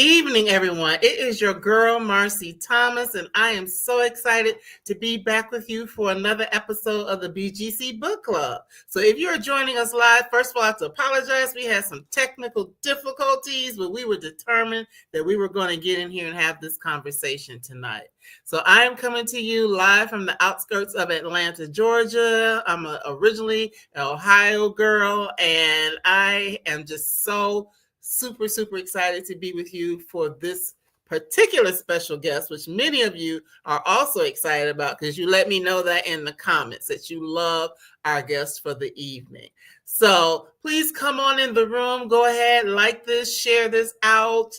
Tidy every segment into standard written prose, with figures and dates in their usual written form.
evening, everyone. It is your girl, Marcy Thomas, and I am so excited to be back with you for another episode of the BGC Book Club. So if you're joining us live, first of all, I have to apologize. We had some technical difficulties, but we were determined that we were going to get in here and have this conversation tonight. So I am coming to you live from the outskirts of Atlanta, Georgia. I'm originally an Ohio girl, and I am just so super excited to be with you for this particular special guest, which many of you are also excited about because you let me know that in the comments that you love our guest for the evening. So please come on in the room. Go ahead, like this, share this out.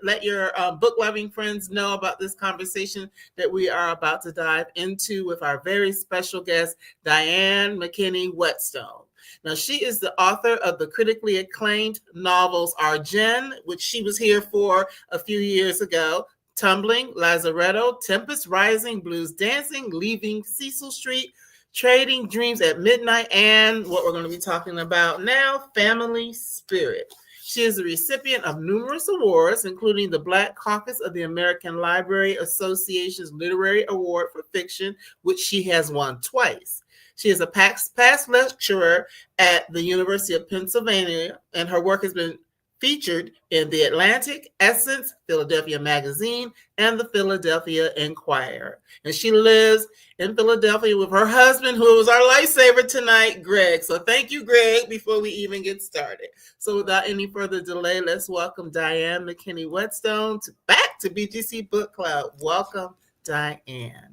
Let your book loving friends know about this conversation that we are about to dive into with our very special guest, Diane McKinney-Whetstone. Now, she is the author of the critically acclaimed novels Argent, which she was here for a few years ago, Tumbling, Lazaretto, Tempest Rising, Blues Dancing, Leaving Cecil Street, Trading Dreams at Midnight, and what we're going to be talking about now, Family Spirit. She is the recipient of numerous awards, including the Black Caucus of the American Library Association's Literary Award for Fiction, which she has won twice. She is a past lecturer at the University of Pennsylvania, and her work has been featured in The Atlantic, Essence, Philadelphia Magazine, and the Philadelphia Inquirer. And she lives in Philadelphia with her husband, who was our lifesaver tonight, Greg. So thank you, Greg, before we even get started. So without any further delay, let's welcome Diane McKinney-Whetstone back to BGC Book Club. Welcome, Diane.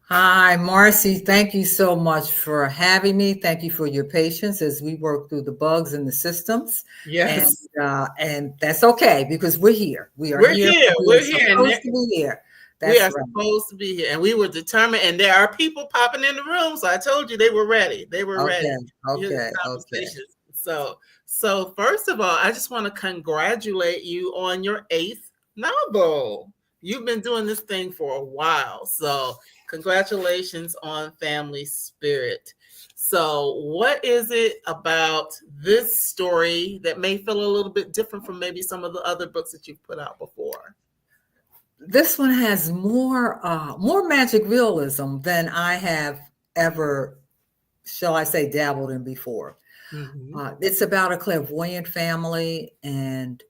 Hi, Marcy. Thank you so much for having me. Thank you for your patience as we work through the bugs in the systems. Yes. And that's okay because we're here. We're here. We're supposed to be here. We are supposed to be here. And we were determined. And there are people popping in the room. So I told you they were ready. They were ready. Okay. So first of all, I just want to congratulate you on your 8th novel. You've been doing this thing for a while. So congratulations on Family Spirit. So what is it about this story that may feel a little bit different from maybe some of the other books that you've put out before? This one has more magic realism than I have ever, shall I say, dabbled in before. Mm-hmm. It's about a clairvoyant family, and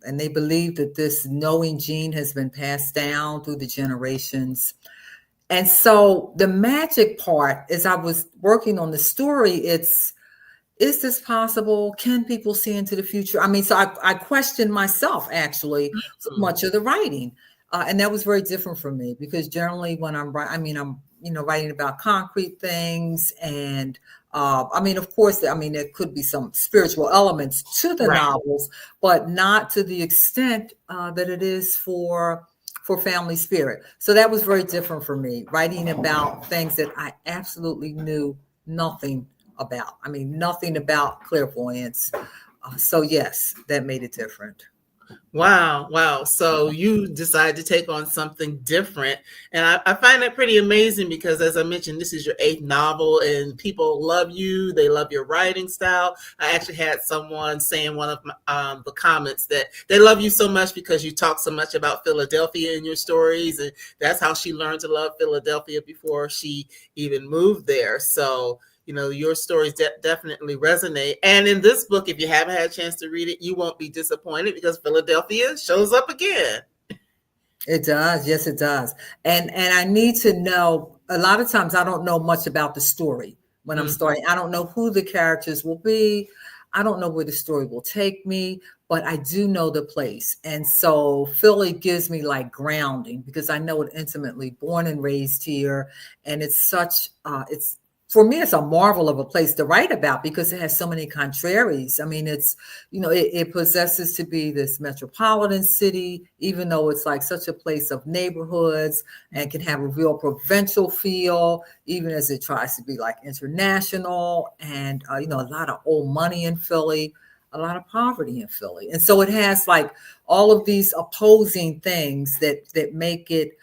they believe that this knowing gene has been passed down through the generations. And so the magic part, as I was working on the story, is this possible? Can people see into the future? I mean, so I questioned myself, actually, so much of the writing. And that was very different for me because generally when I'm writing, I'm writing about concrete things. And of course, there could be some spiritual elements to the novels, but not to the extent that it is for Family Spirit. So that was very different for me, writing about things that I absolutely knew nothing about. Nothing about clairvoyance. So yes, that made it different. Wow. So you decided to take on something different. And I find that pretty amazing because, as I mentioned, this is your 8th novel and people love you. They love your writing style. I actually had someone say in one of the comments that they love you so much because you talk so much about Philadelphia in your stories. And that's how she learned to love Philadelphia before she even moved there. So your stories definitely resonate. And in this book, if you haven't had a chance to read it, you won't be disappointed because Philadelphia shows up again. It does. Yes, it does. And I need to know, a lot of times I don't know much about the story when I'm starting. I don't know who the characters will be. I don't know where the story will take me, but I do know the place. And so Philly gives me like grounding because I know it intimately, born and raised here. And it's such, for me, it's a marvel of a place to write about because it has so many contraries. It possesses to be this metropolitan city, even though it's like such a place of neighborhoods and can have a real provincial feel, even as it tries to be like international and, a lot of old money in Philly, a lot of poverty in Philly. And so it has like all of these opposing things that make it,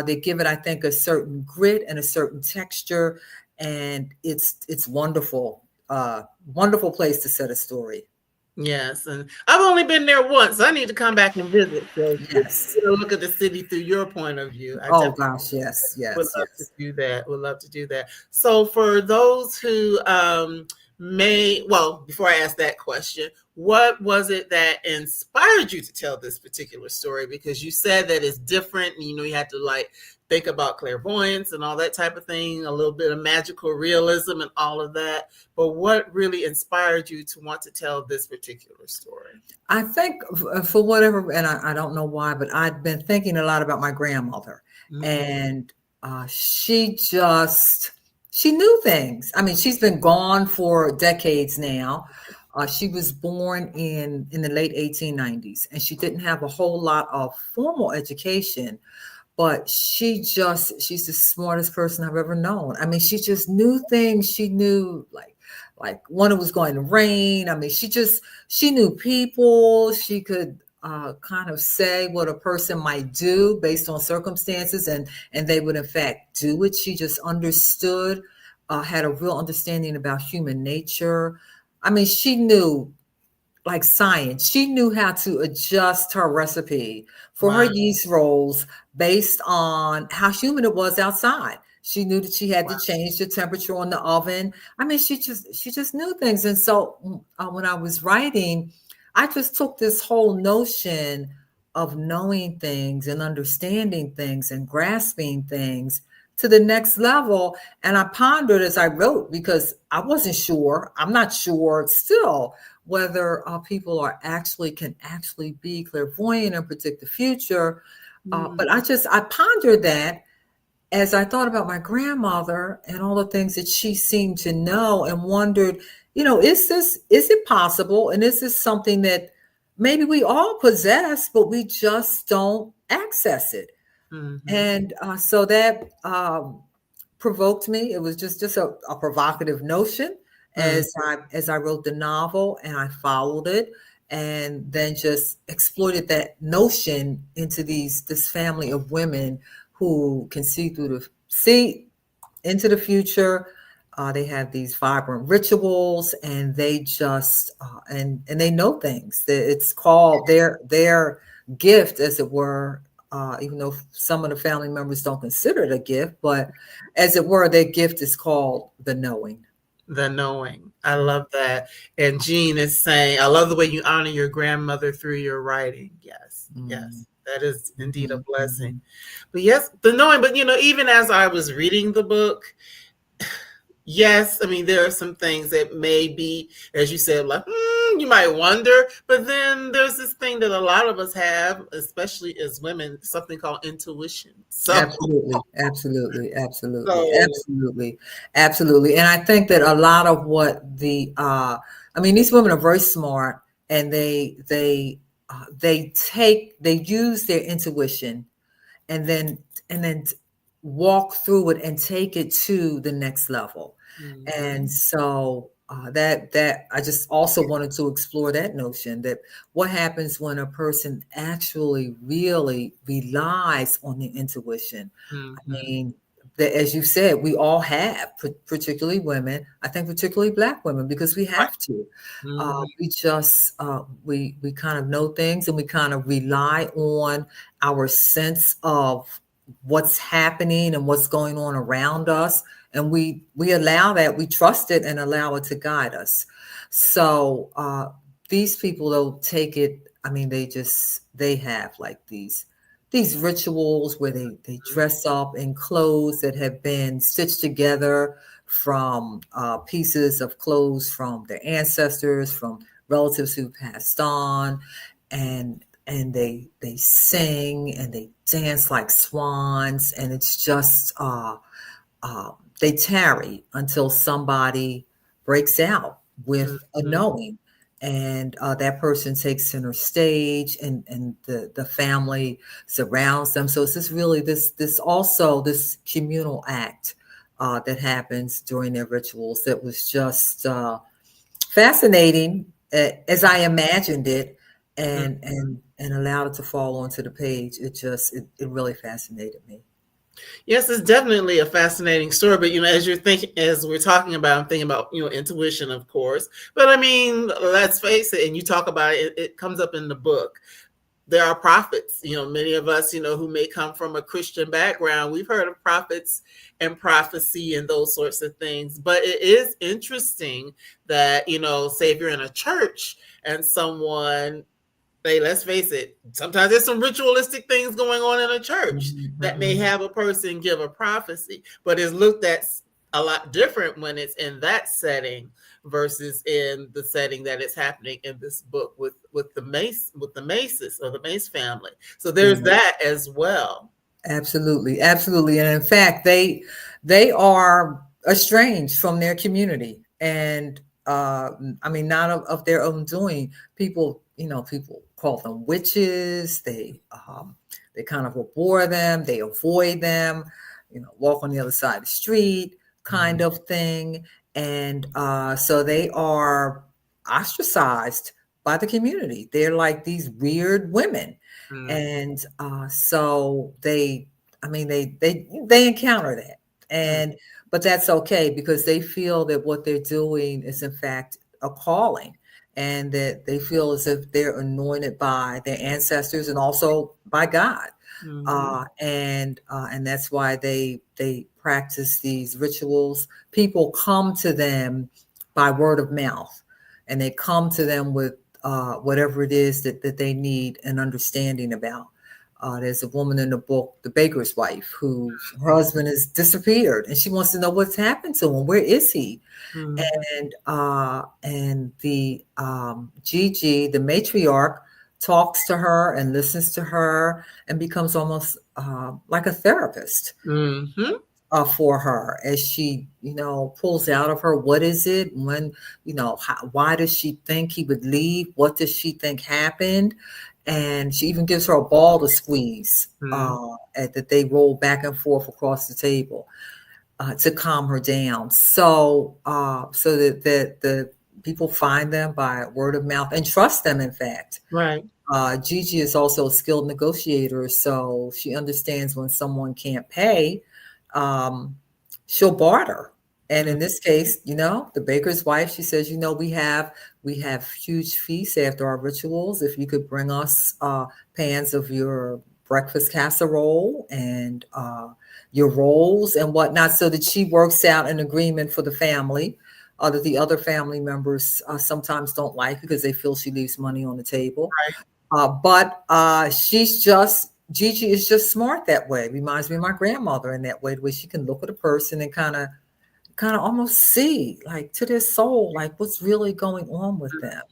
they give it, I think, a certain grit and a certain texture. And it's wonderful, wonderful place to set a story. Yes, and I've only been there once. I need to come back and visit. So Yes. look at the city through your point of view. I Oh definitely gosh, yes, would yes, love to yes. do that. Would love to do that. So for those who before I ask that question, what was it that inspired you to tell this particular story? Because you said that it's different, and you had to like think about clairvoyance and all that type of thing, a little bit of magical realism and all of that. But what really inspired you to want to tell this particular story? I think for whatever, and I don't know why, but I'd been thinking a lot about my grandmother, and she knew things. I mean, she's been gone for decades now. She was born in the late 1890s, and she didn't have a whole lot of formal education, but she's the smartest person I've ever known. I mean, she just knew things. She knew like when it was going to rain. I mean, she knew people. She could kind of say what a person might do based on circumstances, and they would in fact do it. She just understood, had a real understanding about human nature. I mean, she knew like science. She knew how to adjust her recipe for her Wow. yeast rolls based on how humid it was outside. She knew that she had to change the temperature on the oven. I mean, she just knew things. And so when I was writing, I just took this whole notion of knowing things and understanding things and grasping things to the next level. And I pondered as I wrote, because I wasn't sure. I'm not sure still whether people can actually be clairvoyant and predict the future. But I pondered that as I thought about my grandmother and all the things that she seemed to know, and wondered, is it possible? And is this something that maybe we all possess, but we just don't access it? And so that provoked me. It was just a provocative notion as I wrote the novel, and I followed it, and then just exploited that notion into this family of women who can see into the future. They have these vibrant rituals, and they just and they know things. It's called their gift, as it were. Even though some of the family members don't consider it a gift, but as it were, their gift is called the knowing. The knowing. I love that. And Jean is saying, I love the way you honor your grandmother through your writing. Yes, yes, that is indeed a blessing. But yes, the knowing. But even as I was reading the book, yes, I mean, there are some things that may be, as you said, like, you might wonder, but then there's this thing that a lot of us have, especially as women, something called intuition. So absolutely. And I think that a lot of what these women are very smart, and they use their intuition and then walk through it and take it to the next level. And so that I just also wanted to explore that notion, that what happens when a person actually really relies on the intuition. I mean, that, as you said, we all have, particularly women, I think particularly Black women, because we have to. We just we kind of know things, and we kind of rely on our sense of what's happening and what's going on around us, and we allow that, we trust it and allow it to guide us. So these people, though, take it, I mean, they have like these rituals where they dress up in clothes that have been stitched together from pieces of clothes from their ancestors, from relatives who passed on, and they sing and they dance like swans, and it's just they tarry until somebody breaks out with a knowing, and that person takes center stage, and the family surrounds them. So it's just really this communal act that happens during their rituals that was just fascinating as I imagined it, and allowed it to fall onto the page. It really fascinated me. Yes, it's definitely a fascinating story. But as you're thinking, as we're talking about, I'm thinking about intuition, of course. But I mean, let's face it. And you talk about it; it comes up in the book. There are prophets. Many of us, who may come from a Christian background, we've heard of prophets and prophecy and those sorts of things. But it is interesting that say if you're in a church and someone, hey, let's face it, sometimes there's some ritualistic things going on in a church that may have a person give a prophecy, but it's looked at a lot different when it's in that setting versus in the setting that it's happening in this book with the Maces or the Mace family. So there's that as well. Absolutely, absolutely. And in fact, they are estranged from their community. And I mean, not of their own doing. People call them witches. They kind of abhor them. They avoid them. Walk on the other side of the street, kind of thing. And so they are ostracized by the community. They're like these weird women. And so they encounter that, but that's okay, because they feel that what they're doing is in fact a calling, and that they feel as if they're anointed by their ancestors and also by God. And that's why they practice these rituals. People come to them by word of mouth, and they come to them with whatever it is that they need an understanding about. There's a woman in the book, The Baker's Wife, whose husband has disappeared, and she wants to know what's happened to him. Where is he? And the Gigi, the matriarch, talks to her and listens to her and becomes almost like a therapist. For her, as she, pulls out of her, what is it? When, why does she think he would leave? What does she think happened? And she even gives her a ball to squeeze that they roll back and forth across the table to calm her down. So that the people find them by word of mouth and trust them, in fact. Right. Gigi is also a skilled negotiator, so she understands when someone can't pay, she'll barter. And in this case, the baker's wife, she says, we have huge feasts after our rituals. If you could bring us pans of your breakfast casserole and your rolls and whatnot, so that she works out an agreement for the family that the other family members sometimes don't like, because they feel she leaves money on the table. Right. But Gigi is just smart that way. Reminds me of my grandmother in that way, where she can look at a person and kind of almost see, like, to their soul, like what's really going on with them.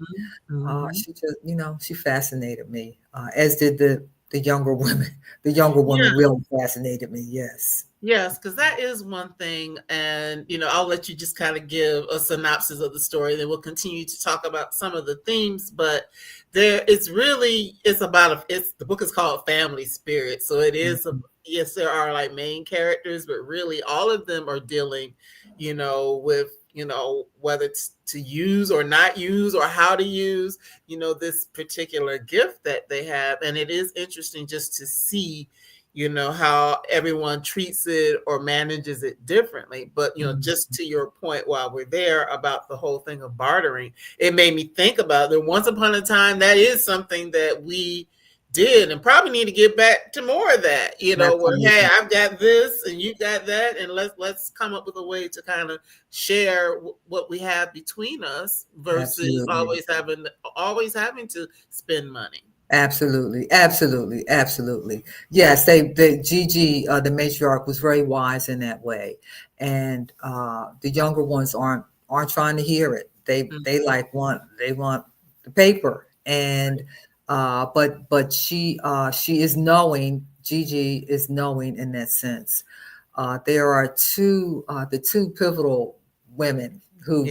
She just, she fascinated me, as did the younger women. The younger woman really fascinated me. Yes. Yes, because that is one thing. And, I'll let you just kind of give a synopsis of the story. Then we'll continue to talk about some of the themes. But the book is called Family Spirit. So it is, yes, there are like main characters, but really all of them are dealing, with, whether it's to use or not use, or how to use, this particular gift that they have. And it is interesting just to see, how everyone treats it or manages it differently. But, just to your point while we're there about the whole thing of bartering, it made me think about that once upon a time, that is something that we did and probably need to get back to more of that, where, hey, I've got this and you got that, and let's come up with a way to kind of share what we have between us versus always having to spend money. Absolutely. Yes, Gigi, the matriarch, was very wise in that way, and the younger ones aren't trying to hear it. They want the paper, and but she is knowing. Gigi is knowing in that sense. There are the two pivotal women who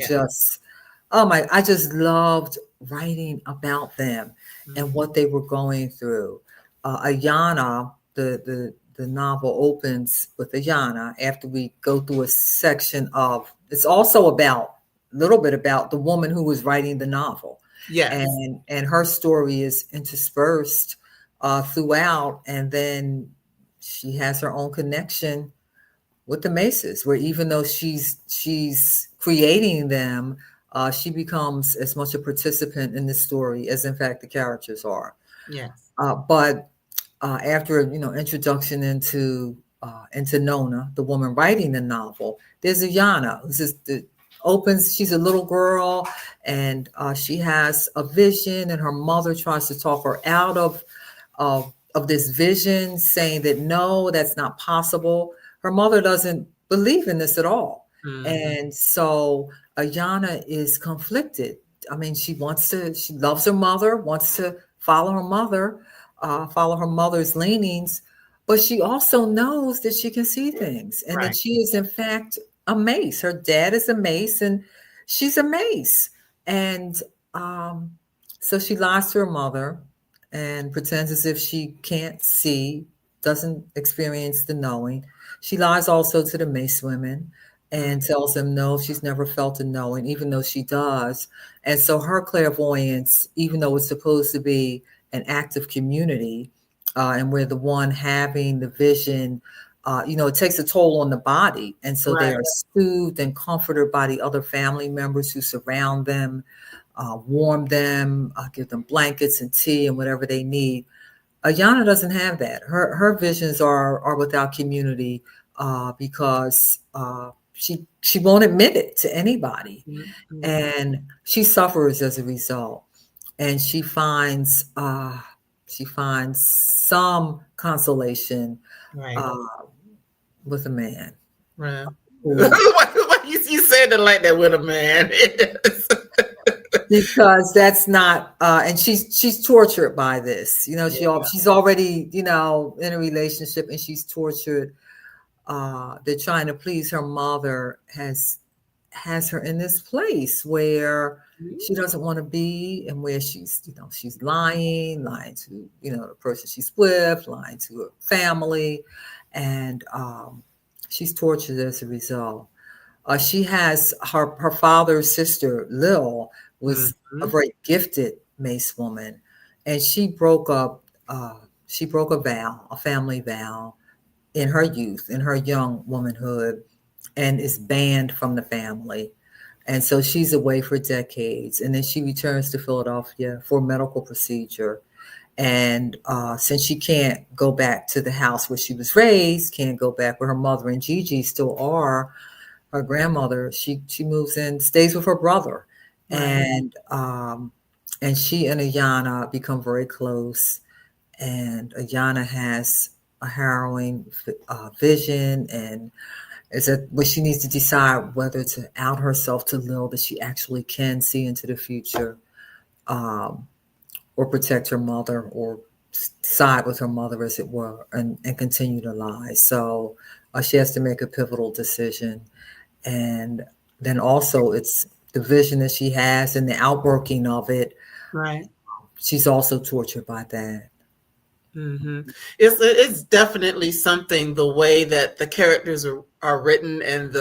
I just loved writing about them and what they were going through. Ayana, the novel opens with Ayana after we go through a section of, it's also a little bit about the woman who was writing the novel. Yes. And her story is interspersed throughout. And then she has her own connection with the Maces, where even though she's creating them, she becomes as much a participant in the story as, in fact, the characters are. Yes. But after introduction into Nona, the woman writing the novel, there's Ayana, who's just she's a little girl, and she has a vision, and her mother tries to talk her out of this vision, saying that no, that's not possible. Her mother doesn't believe in this at all. Mm-hmm. And so Ayana is conflicted. I mean, she loves her mother, wants to follow her mother, follow her mother's leanings, but she also knows that she can see things, and that she is in fact a Mace. Her dad is a Mace, and she's a Mace. And so she lies to her mother and pretends as if she can't see, doesn't experience the knowing. She lies also to the Mace women and tells them no, she's never felt a knowing, even though she does. And so her clairvoyance, even though it's supposed to be an active community, and we're the one having the vision, it takes a toll on the body. And so they are soothed and comforted by the other family members who surround them, warm them, give them blankets and tea and whatever they need. Ayana doesn't have that. Her visions are without community, because she won't admit it to anybody. Mm-hmm. And she suffers as a result. And she finds some consolation with a man. Right. You said it like that, with a man. Because that's not, and she's tortured by this. She's already, in a relationship, and she's tortured. They're trying to please her mother, has her in this place where she doesn't want to be, and where she's lying to, the person she's with, lying to her family, and she's tortured as a result. She has her father's sister, Lil, was a very gifted Mace woman, and she broke a vow, a family vow, in her youth, in her young womanhood, and is banned from the family. And so she's away for decades. And then she returns to Philadelphia for a medical procedure. And since she can't go back to the house where she was raised, can't go back where her mother and Gigi still are, her grandmother, she moves in, stays with her brother. Right. And she and Ayana become very close. And Ayana has a harrowing vision, and is that where she needs to decide whether to out herself to Lil, that she actually can see into the future, or protect her mother, or side with her mother, as it were, and continue to lie. So she has to make a pivotal decision. And then also it's the vision that she has and the outworking of it. Right. She's also tortured by that. Mm-hmm. It's definitely something, the way that the characters are written, and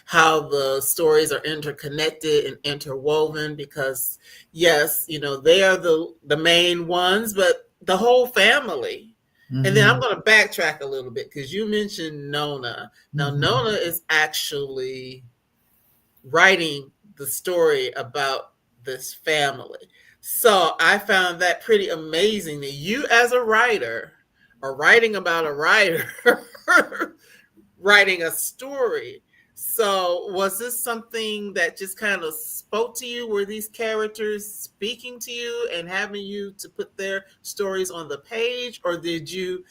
how the stories are interconnected and interwoven, because yes, they are the main ones, but the whole family. Mm-hmm. And then I'm going to backtrack a little bit, because you mentioned Nona. Now, Nona is actually writing the story about this family. So I found that pretty amazing, that you, as a writer, are writing about a writer writing a story. So was this something that just kind of spoke to you? Were these characters speaking to you and having you to put their stories on the page? Or did you,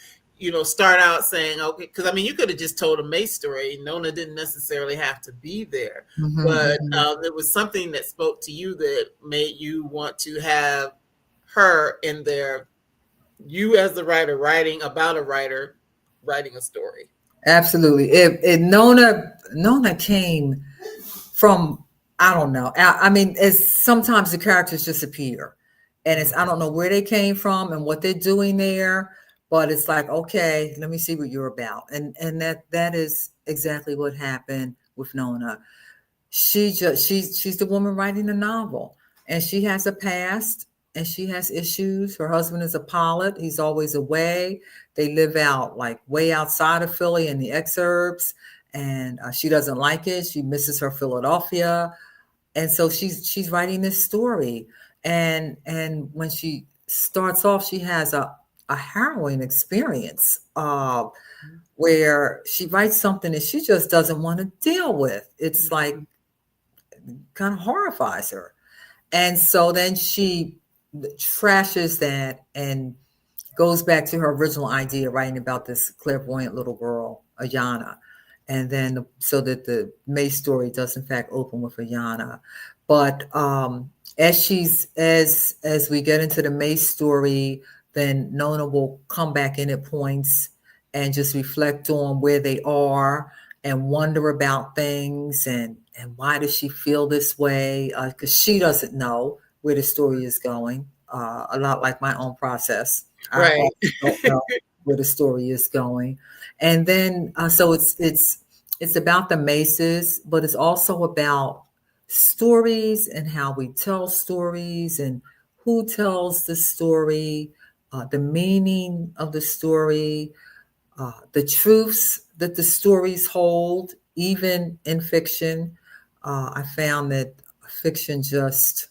start out saying, okay, because you could have just told a Mace story. Nona didn't necessarily have to be there, but there was something that spoke to you that made you want to have her in there. You, as the writer, writing about a writer writing a story. Absolutely. Nona came from, I don't know. It's sometimes the characters just appear, and I don't know where they came from and what they're doing there. But it's like, okay, let me see what you're about. And that is exactly what happened with Nona. She's the woman writing the novel, and she has a past, and she has issues. Her husband is a pilot. He's always away. they live out like way outside of Philly in the exurbs, and she doesn't like it. She misses her Philadelphia, and so she's writing this story, and when she starts off, she has a harrowing experience where she writes something that she just doesn't want to deal with. It's like kind of horrifies her. And so then she trashes that and goes back to her original idea, writing about this clairvoyant little girl, Ayana. And then so that the Mace story does in fact open with Ayana. But as we get into the Mace story, then Nona will come back in at points and just reflect on where they are and wonder about things and why does she feel this way? Because she doesn't know where the story is going. A lot like my own process. Right. I also don't know where the story is going. And then so it's about the Maces, but it's also about stories and how we tell stories and who tells the story, the meaning of the story, the truths that the stories hold, even in fiction. I found that fiction just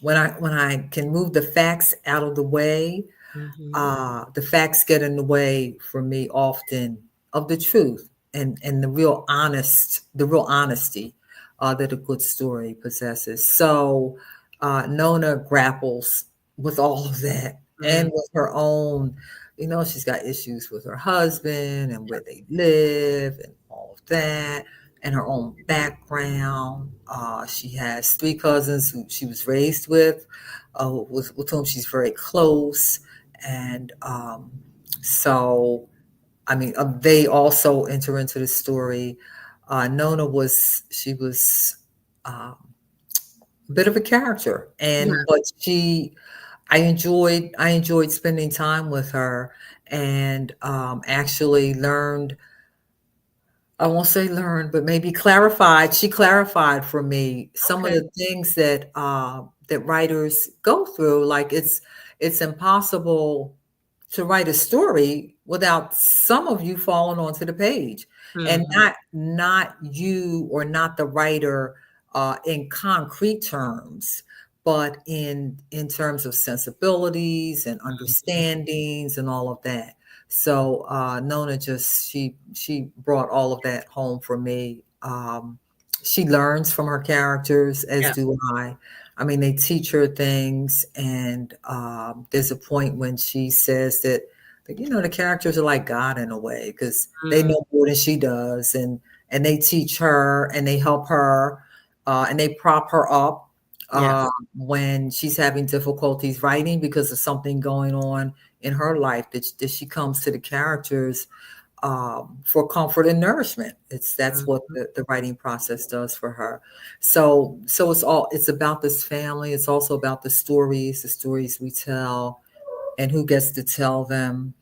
when I can move the facts out of the way, the facts get in the way for me often of the truth and the real honesty that a good story possesses. So Nona grapples with all of that and with her own. She's got issues with her husband and where they live and all of that, and her own background. She has 3 cousins who she was raised with whom she's very close. And so, I mean, they also enter into the story. Nona was a bit of a character, but I enjoyed spending time with her, and actually learned. I won't say learned, but maybe clarified. She clarified for me some of the things that writers go through. Like it's impossible to write a story without some of you falling onto the page, and not you or not the writer in concrete terms, but in terms of sensibilities and understandings and all of that. So Nona just she brought all of that home for me. She learns from her characters, as do I. I mean, they teach her things, and there's a point when she says that the characters are like God in a way, because they know more than she does, and they teach her and they help her and they prop her up when she's having difficulties writing because of something going on in her life, that she comes to the characters for comfort and nourishment. That's what the writing process does for her. So it's about this family. It's also about the stories we tell and who gets to tell them.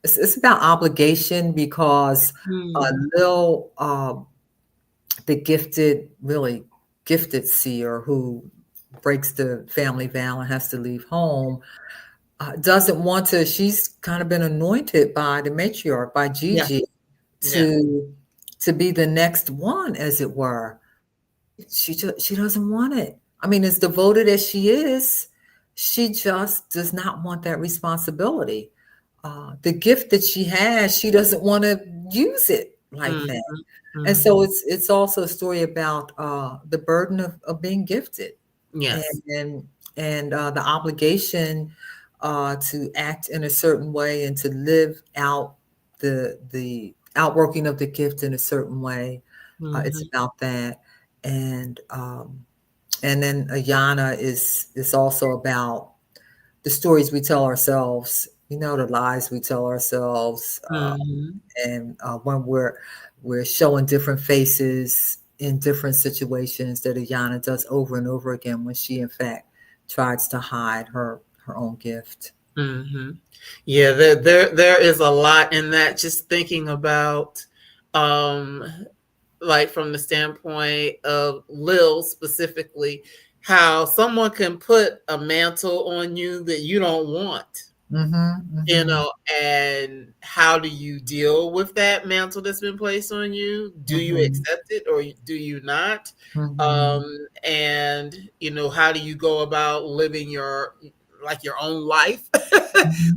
It's about obligation, because Lil, the really gifted seer who breaks the family vow and has to leave home, doesn't want to. She's kind of been anointed by the matriarch, by Gigi, to be the next one, as it were. She doesn't want it. I mean, as devoted as she is, she just does not want that responsibility. The gift that she has, she doesn't want to use it like that. And so it's also a story about the burden of being gifted, and the obligation to act in a certain way and to live out the outworking of the gift in a certain way. It's about that, and then Ayana is also about the stories we tell ourselves. The lies we tell ourselves, and when we're showing different faces in different situations that Ayana does over and over again when she in fact tries to hide her own gift. Yeah, there is a lot in that. Just thinking about like from the standpoint of Lil specifically, how someone can put a mantle on you that you don't want. You Mm-hmm. know, and how do you deal with that mantle that's been placed on you? Do you Mm-hmm. accept it or do you not? Mm-hmm. And you know, how do you go about living your like your own life?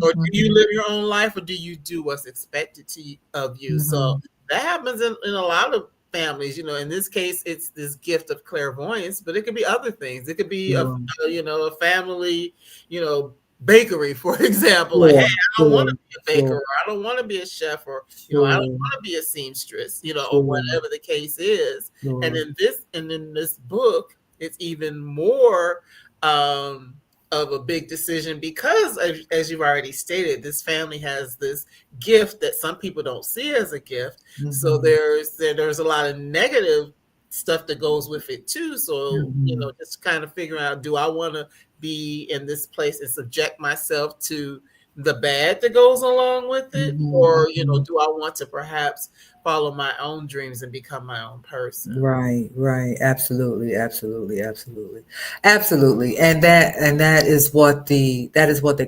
Or do you Mm-hmm. live your own life or do you do what's expected of you? So Mm-hmm. that happens in a lot of families. You know, in this case it's this gift of clairvoyance, but it could be other things. It could be Sure. you know, a family, you know, bakery, for example. Like, hey, Sure. I don't want Sure. to be a baker, Sure. or I don't want to be a chef, or you know, I don't Sure. want to be a seamstress, you know, or Sure. whatever the case is. And Sure. in this book, it's even more um, of a big decision because, as you've already stated, this family has this gift that some people don't see as a gift. So Mm-hmm. there's a lot of negative stuff that goes with it too. So you Mm-hmm. know, just kind of figuring out, do I want to be in this place and subject myself to the bad that goes along with it, or you know, Mm-hmm. do I want to perhaps follow my own dreams and become my own person? Right, right. Absolutely, absolutely, absolutely. Absolutely. And that is what the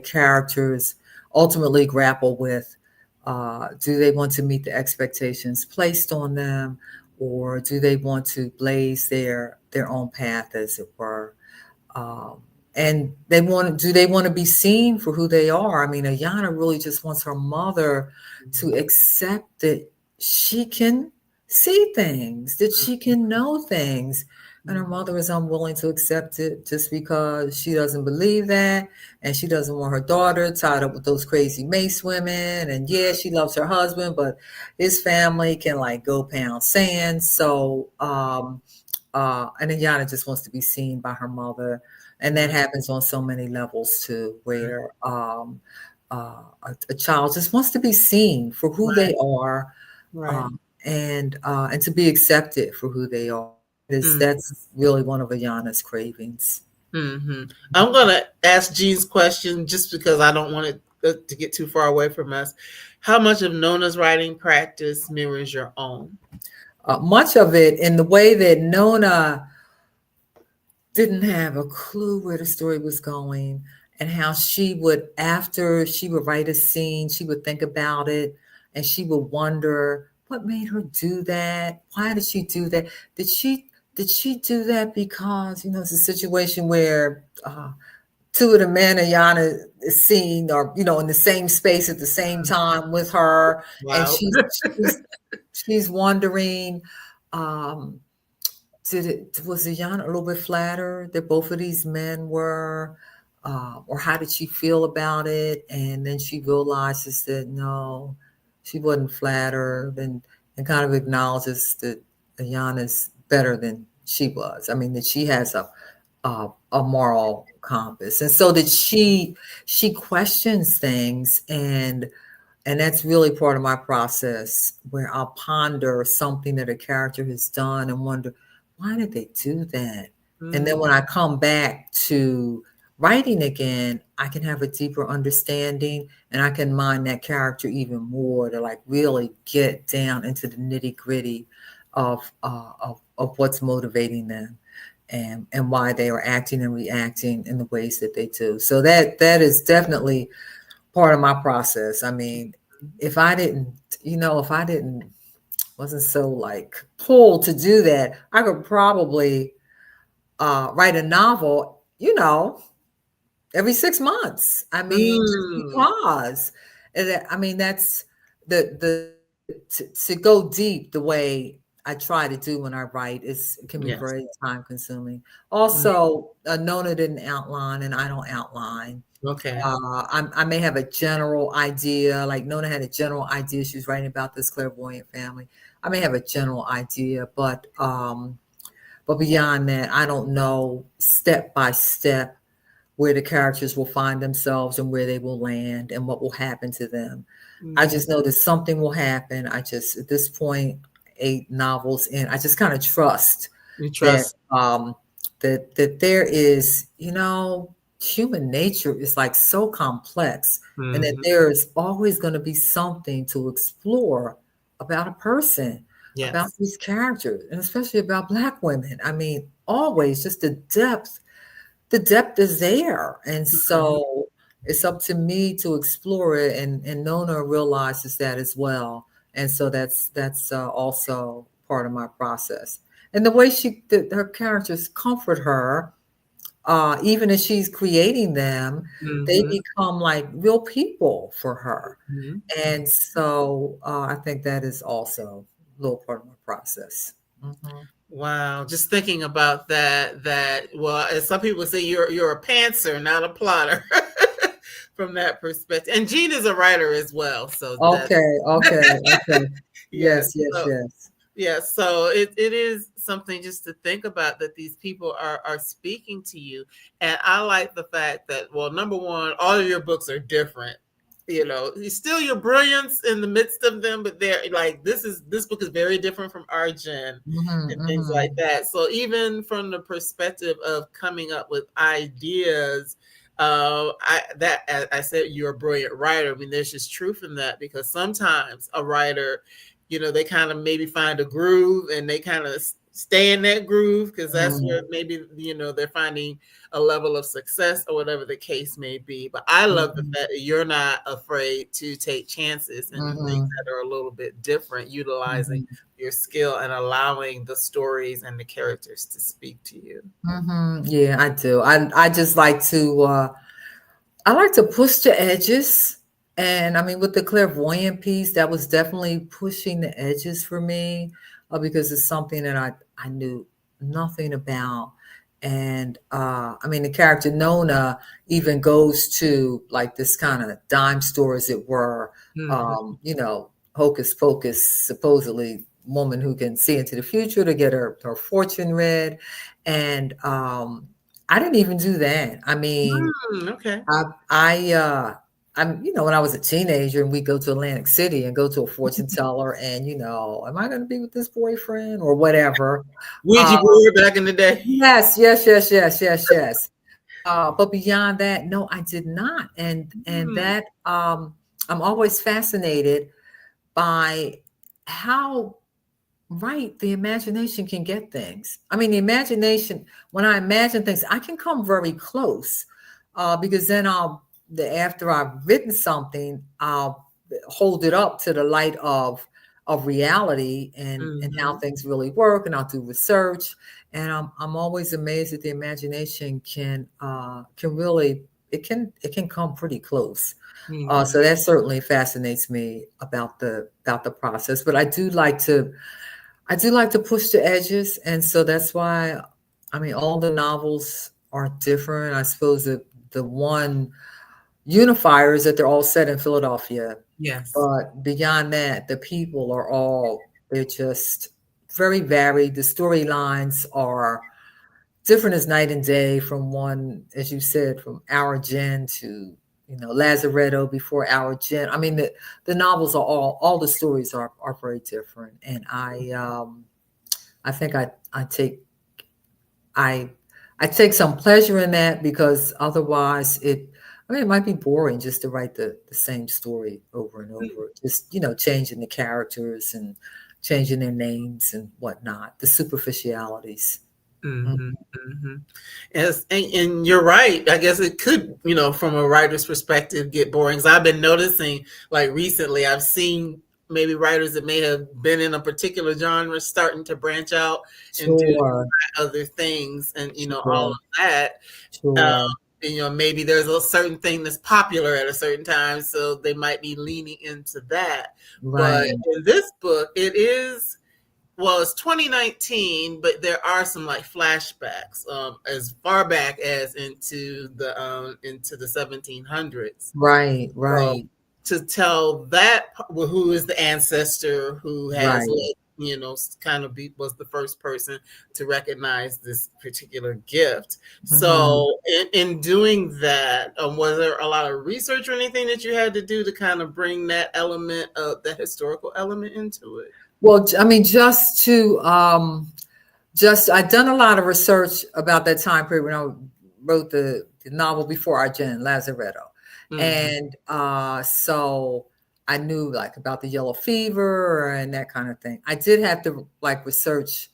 characters ultimately grapple with. Do they want to meet the expectations placed on them, or do they want to blaze their own path, as it were? Um, and they want to be seen for who they are? I mean, Ayana really just wants her mother to accept that she can see things, that she can know things. And her mother is unwilling to accept it just because she doesn't believe that. And she doesn't want her daughter tied up with those crazy Mace women. And yeah, she loves her husband, but his family can like go pound sand. And Ayana just wants to be seen by her mother. And that happens on so many levels too, where a child just wants to be seen for who Right, they are, right. and to be accepted for who they are. That's really one of Ayana's cravings. Mm-hmm. I'm going to ask Jean's question just because I don't want it to get too far away from us. How much of Nona's writing practice mirrors your own? Much of it in the way that Nona didn't have a clue where the story was going, and how she would, after she would write a scene, she would think about it and she would wonder what made her do that. Why did she do that? Did she do that because, it's a situation where two of the men Ayana is seen, or in the same space at the same time with her, and Wow. she's wondering, um, was Ayana a little bit flattered that both of these men were, or how did she feel about it? And then she realizes that no, she wasn't flattered, and kind of acknowledges that Ayana's better than she was. I mean, that she has a moral compass, and so that she questions things, and that's really part of my process, where I'll ponder something that a character has done and wonder, why did they do that? And then Mm, when I come back to writing again, I can have a deeper understanding, and I can mind that character even more to like really get down into the nitty gritty of what's motivating them, and why they are acting and reacting in the ways that they do. So that is definitely part of my process. I mean, if I didn't wasn't so like pulled to do that, I could probably write a novel, every 6 months. I mean, just mm, because, I mean, that's the to go deep the way I try to do when I write is can be yes. very time consuming. Mm, Also, Nona didn't outline, and I don't outline. okay. I may have a general idea, like Nona had a general idea. She was writing about this clairvoyant family. I may have a general idea, but beyond that, I don't know step by step where the characters will find themselves and where they will land and what will happen to them. I Mm, just know that something will happen. I just, at this point, 8 novels in, I just kind of trust you that trust. that there is, human nature is like so complex, and that Mhm. there is always going to be something to explore about a person, about Yes. these characters, and especially about Black women. I mean, always just the depth is there. And Mhm. so it's up to me to explore it, and Nona realizes that as well. And so that's also part of my process. And the way her characters comfort her, even as she's creating them, they become like real people for her. And so I think that is also a little part of my process. Wow, just thinking about that, well, as some people say, you're a pantser, not a plotter. From that perspective. And Jean is a writer as well. So okay. Yes. Yeah, so it is something just to think about, that these people are speaking to you. And I like the fact that, well, number one, all of your books are different. You know, still your brilliance in the midst of them, but they're like, this book is very different from Arjen and things like that. So even from the perspective of coming up with ideas, I said you're a brilliant writer. I mean, there's just truth in that, because sometimes a writer, you know, they kind of maybe find a groove and they kind of stay in that groove, because that's where maybe, you know, they're finding a level of success or whatever the case may be. But I love the fact that you're not afraid to take chances and do things that are a little bit different, utilizing your skill and allowing the stories and the characters to speak to you. Yeah, I do. I just like to I like to push the edges. And I mean, with the clairvoyant piece, that was definitely pushing the edges for me, because it's something that I knew nothing about. And I mean, the character Nona even goes to like this kind of dime store, as it were, you know, hocus pocus, supposedly woman who can see into the future to get her fortune read. And I didn't even do that. I mean, Okay. I'm, you know, when I was a teenager and we go to Atlantic City and go to a fortune teller, and, you know, am I going to be with this boyfriend or whatever? Ouija board back in the day. Yes. But beyond that, no, I did not. And that, I'm always fascinated by how right the imagination can get things. I mean, the imagination, when I imagine things, I can come very close, because then after I've written something, I'll hold it up to the light of reality and how things really work, and I'll do research. And I'm always amazed that the imagination can really, it can come pretty close. So that certainly fascinates me about the process. But I do like to push the edges, and so that's why, I mean, all the novels are different. I suppose that the one unifier is that they're all set in Philadelphia. Yes. But beyond that, the people they're just very varied. The storylines are different as night and day, from one, as you said, from Our Jen to, you know, Lazaretto before Our Jen. I mean, the novels are all the stories are very different. And I think I take some pleasure in that, because otherwise it might be boring just to write the same story over and over. Just, you know, changing the characters and changing their names and whatnot, the superficialities. Yes, and you're right. I guess it could, you know, from a writer's perspective, get boring. Because I've been noticing, like recently, I've seen maybe writers that may have been in a particular genre starting to branch out and do other things, and you know, all of that. You know, maybe there's a certain thing that's popular at a certain time, so they might be leaning into that. But in this book, it is, well, it's 2019, but there are some like flashbacks as far back as into the 1700s. Right. So to tell that, who is the ancestor who has, you know, kind of was the first person to recognize this particular gift. So in doing that, was there a lot of research or anything that you had to do to kind of bring that element of that historical element into it? Well, I mean, I'd done a lot of research about that time period when I wrote the novel before Arjen, Lazaretto. And so I knew like about the yellow fever and that kind of thing. I did have to like research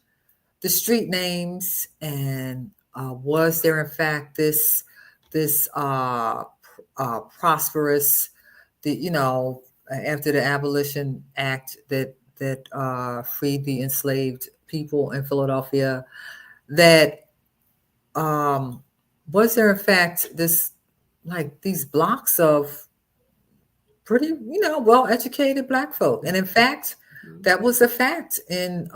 the street names, and was there in fact this prosperous. After the Abolition Act that freed the enslaved people in Philadelphia, that was there in fact these blocks of pretty, well-educated Black folk. And in fact, that was a fact in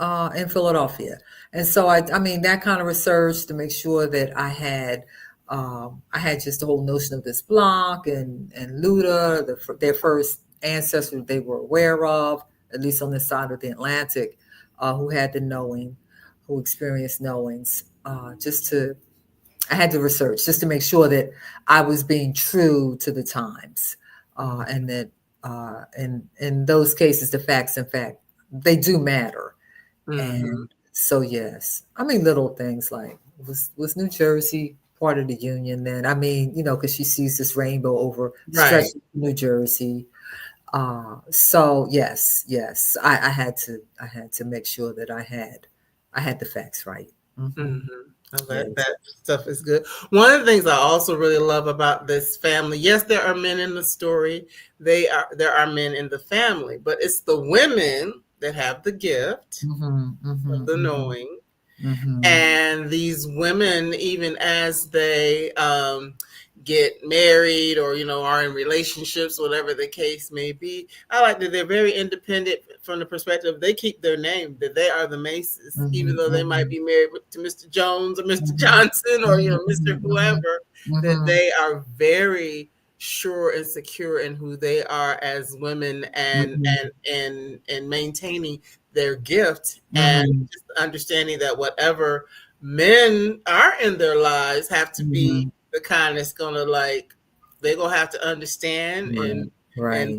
Philadelphia. And so I mean, that kind of research to make sure that I had just the whole notion of this block and Luther, their first ancestors they were aware of, at least on this side of the Atlantic, who had the knowing, who experienced knowings. I had to research just to make sure that I was being true to the times. And that in those cases, the facts, in fact, they do matter. And so, yes, I mean, little things like, was New Jersey part of the Union then? I mean, because she sees this rainbow over stretching New Jersey. So yes, I had to make sure that I had the facts right. That stuff is good. One of the things I also really love about this family, yes, there are men in the story. There are men in the family, but it's the women that have the gift of the knowing. And these women, even as they get married or are in relationships, whatever the case may be, I like that they're very independent from the perspective they keep their name, that they are the Maces, even though they might be married to Mr. Jones or Mr. Johnson or Mr. whoever, that they are very sure and secure in who they are as women and maintaining their gift and just understanding that whatever men are in their lives have to be the kind that's gonna they're gonna have to understand and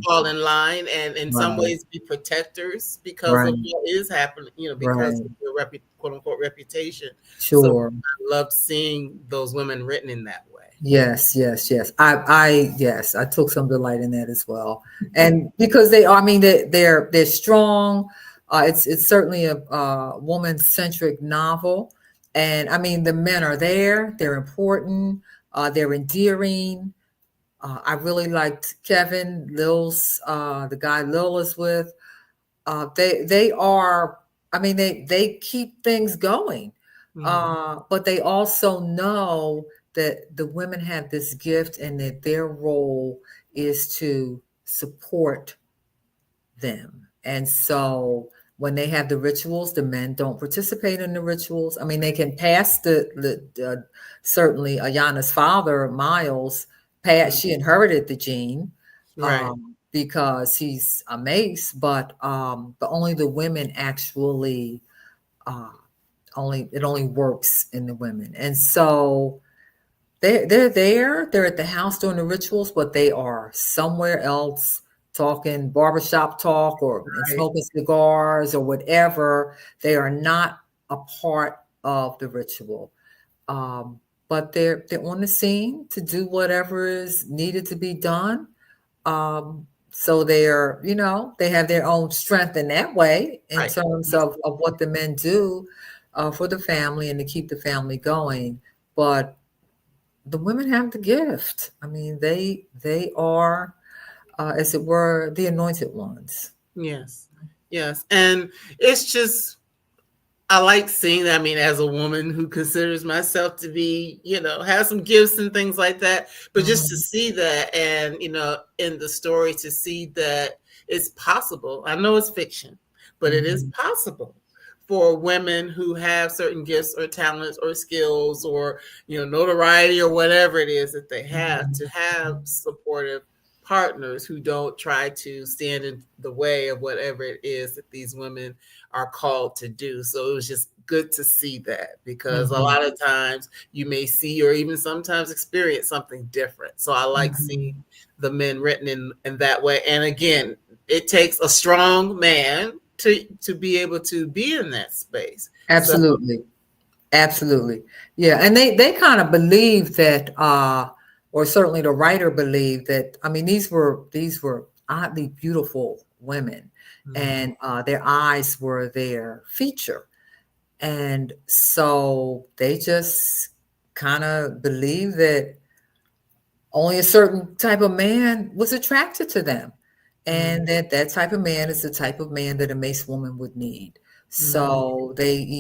fall in line and in some ways be protectors because of what is happening, because of their quote unquote reputation. Sure. So I love seeing those women written in that way. Yes. I took some delight in that as well. And because they're strong. It's certainly a woman-centric novel. And I mean, the men are there, they're important. They're endearing. I really liked Kevin, Lil's, the guy Lil is with. They are, I mean, they keep things going. But they also know that the women have this gift and that their role is to support them. And so when they have the rituals, the men don't participate in the rituals. I mean, they can pass certainly Ayana's father, Miles, she inherited the gene because he's a Mace, but only the women actually, it only works in the women. And so they're there, they're at the house doing the rituals, but they are somewhere else talking barbershop talk or smoking cigars or whatever. They are not a part of the ritual. But they're on the scene to do whatever is needed to be done. So they're, they have their own strength in that way in terms of what the men do for the family and to keep the family going. But the women have the gift. I mean, they are, as it were, the anointed ones. Yes. And it's just, I like seeing that. I mean, as a woman who considers myself to be, have some gifts and things like that, but just to see that and, in the story, to see that it's possible. I know it's fiction, but it is possible for women who have certain gifts or talents or skills or, notoriety or whatever it is that they have to have supportive partners who don't try to stand in the way of whatever it is that these women are called to do. So it was just good to see that because a lot of times you may see or even sometimes experience something different. So I like seeing the men written in that way. And again, it takes a strong man to be able to be in that space. Absolutely. Yeah. And they kind of believe that, or certainly the writer believed that, I mean, these were oddly beautiful women and their eyes were their feature. And so they just kind of believe that only a certain type of man was attracted to them. And Mm-hmm. that type of man is the type of man that a Mace woman would need. So they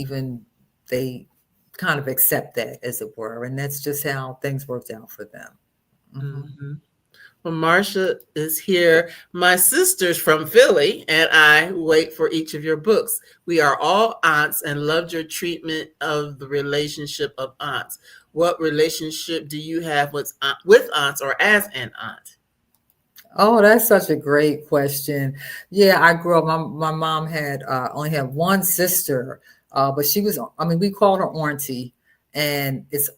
kind of accept that, as it were. And that's just how things worked out for them. Mhm. Mm-hmm. Well, Marcia is here. My sister's from Philly, and I wait for each of your books. We are all aunts and loved your treatment of the relationship of aunts. What relationship do you have with aunts or as an aunt? Oh, that's such a great question. Yeah, I grew up. My mom had only had one sister, but she was. I mean, we called her auntie, and it's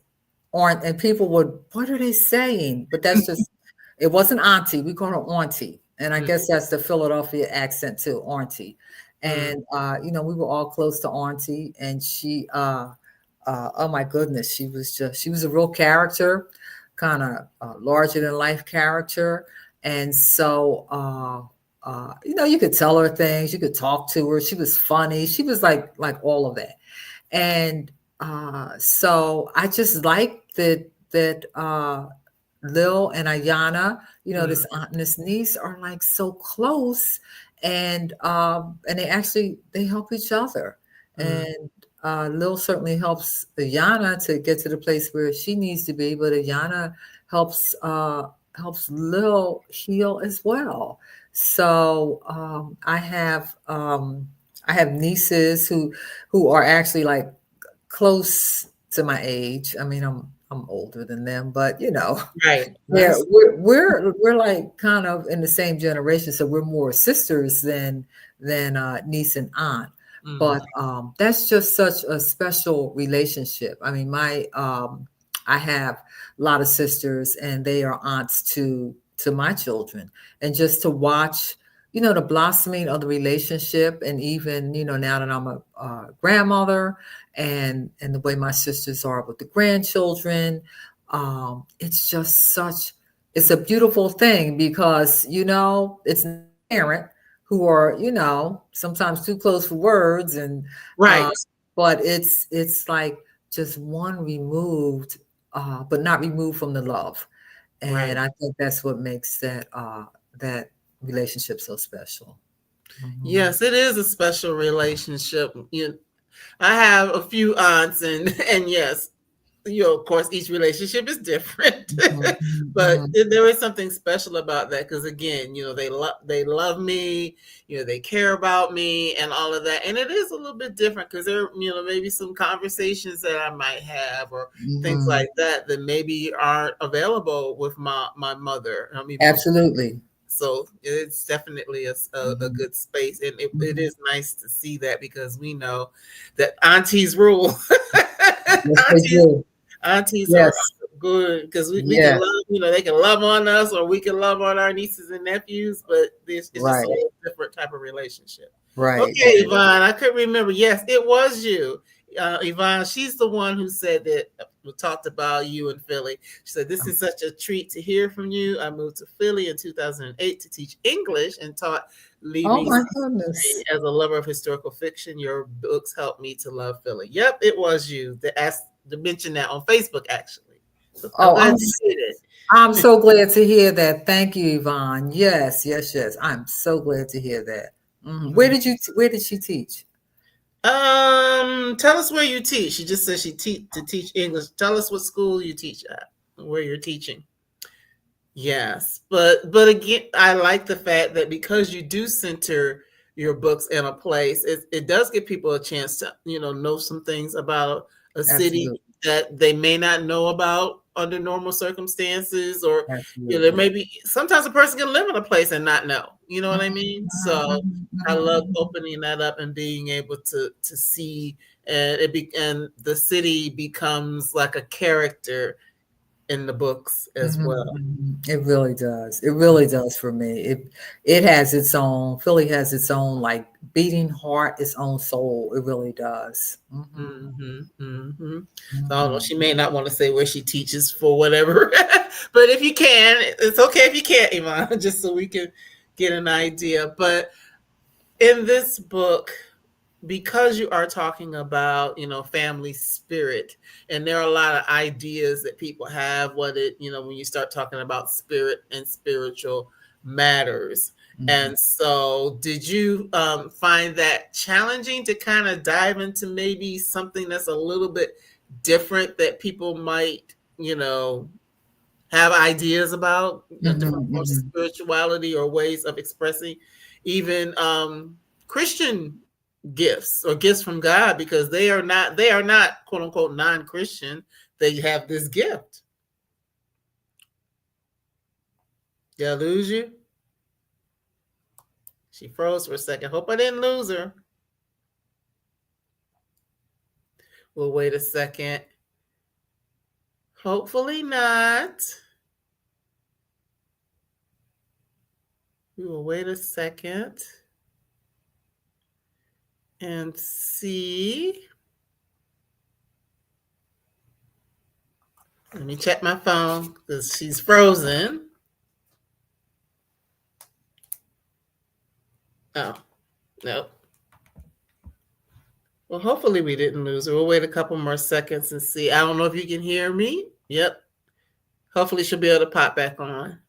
aunt. And people would, what are they saying? But that's just. It wasn't auntie. We called her auntie, and I guess that's the Philadelphia accent too, auntie. Mm-hmm. And we were all close to auntie, and she. Oh my goodness, she was a real character, kind of larger than life character. And so, you could tell her things, you could talk to her. She was funny. She was like all of that. And so I just like that Lil and Ayana, this aunt and this niece are like so close, and they help each other. And Lil certainly helps Ayana to get to the place where she needs to be, but Ayana helps helps Lil heal as well. So I have nieces who are actually like close to my age. I mean, I'm older than them, but Right. yeah, we're like kind of in the same generation, so we're more sisters than niece and aunt. Mm-hmm. But that's just such a special relationship. I mean, I have a lot of sisters, and they are aunts to my children, and just to watch, the blossoming of the relationship, and even now that I'm a grandmother, and the way my sisters are with the grandchildren, it's just it's a beautiful thing, because it's not a parent who are sometimes too close for words, and Right. but it's like just one removed, but not removed from the love. And Right. I think that's what makes that relationship so special. Mhm. Yes, it is a special relationship. I have a few aunts, and yes, of course, each relationship is different, Mhm, but mhm. there is something special about that, because again, they love me, they care about me, and all of that, and it is a little bit different, because there, maybe some conversations that I might have, or things Mhm. like that maybe aren't available with my mother. I mean, Absolutely. so it's definitely a Mhm, good space, and it mhm. is nice to see that, because we know that aunties rule. Yes, they aunties do. aunties are Yes. good, because we can Yes. love, they can love on us, or we can love on our nieces and nephews, but it's just a Right. whole different type of relationship. Right. Okay, Yvonne, I couldn't remember. Yes, it was you. Yvonne, she's the one who said that, talked about you in Philly. She said, "This is such a treat to hear from you. I moved to Philly in 2008 to teach English and taught Lee Oh Reese my goodness. as a lover of historical fiction. Your books helped me to love Philly." Yep, it was you that asked to mention that on Facebook, actually. So I'm Oh, glad you did it. I'm so glad to hear that. Thank you, Yvonne. Yes, yes, yes. I'm so glad to hear that. Mhm. Where did she teach? Tell us where you teach. She just said to teach English. Tell us what school you teach at, where you're teaching. Yes, but again, I like the fact that, because you do center your books in a place, it does give people a chance to know some things about a city Absolutely. that they may not know about under normal circumstances, or there Absolutely. may be, sometimes a person can live in a place and not know. You know what I Mhm, mean? mhm, So mhm, I mhm, love mhm. opening that up and being able to see, and the city becomes like a character in the books as Mhm, well. mhm. It really does. It really does for me. It has its own, Philly has its own like beating heart, its own soul. It really does. Mhm, Mhm, mhm. So I don't know, mhm. she may not want to say where she teaches for whatever, but if you can, it's okay if you can't, Iman, just so we can get an idea. But in this book, because you are talking about, family spirit, and there are a lot of ideas that people have, when you start talking about spirit and spiritual matters. Mhm. And so did you find that challenging to kind of dive into maybe something that's a little bit different that people might, have ideas about, different forms of spirituality or ways of expressing even Christian gifts or gifts from God, because they are not quote unquote non-Christian. They have this gift. Did I lose you? She froze for a second. Hope I didn't lose her. We'll wait a second. Hopefully not. We will wait a second and see. Let me check my phone because she's frozen. Oh, no. Well, hopefully we didn't lose her. We'll wait a couple more seconds and see. I don't know if you can hear me. Yep. Hopefully she'll be able to pop back on.